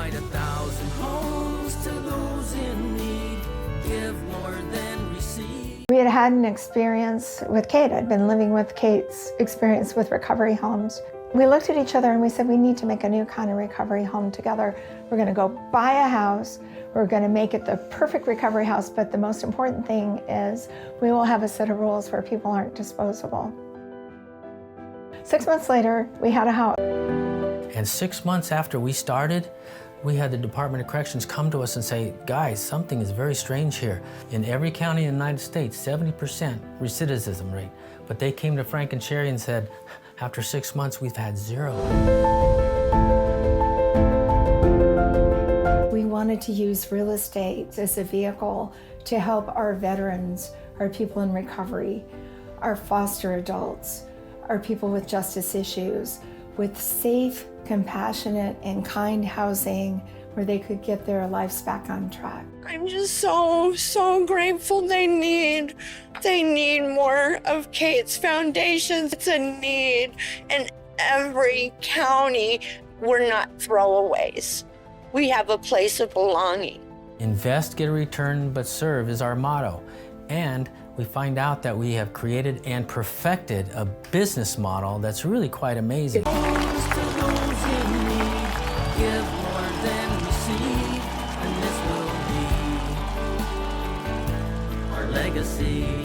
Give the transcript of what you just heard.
provide 1,000 homes to those in need. Give more than receive. We had had an experience with Kate. I'd been living with Kate's experience with recovery homes. We looked at each other and we said, we need to make a new kind of recovery home together. We're going to go buy a house. We're going to make it the perfect recovery house, but the most important thing is we will have a set of rules where people aren't disposable. 6 months later, we had a house. And 6 months after we started, we had the Department of Corrections come to us and say, guys, something is very strange here. In every county in the United States, 70% recidivism rate. But they came to Frank and Sherri and said, after 6 months, we've had 0. We wanted to use real estate as a vehicle to help our veterans, our people in recovery, our foster adults, our people with justice issues, with safe, compassionate, and kind housing where they could get their lives back on track. I'm just so grateful. They need more of Kate's Foundation. It's a need in every county. We're not throwaways. We have a place of belonging. Invest, get a return, but serve is our motto. And we find out that we have created and perfected a business model that's really quite amazing. Give more than receive, and this will be our legacy.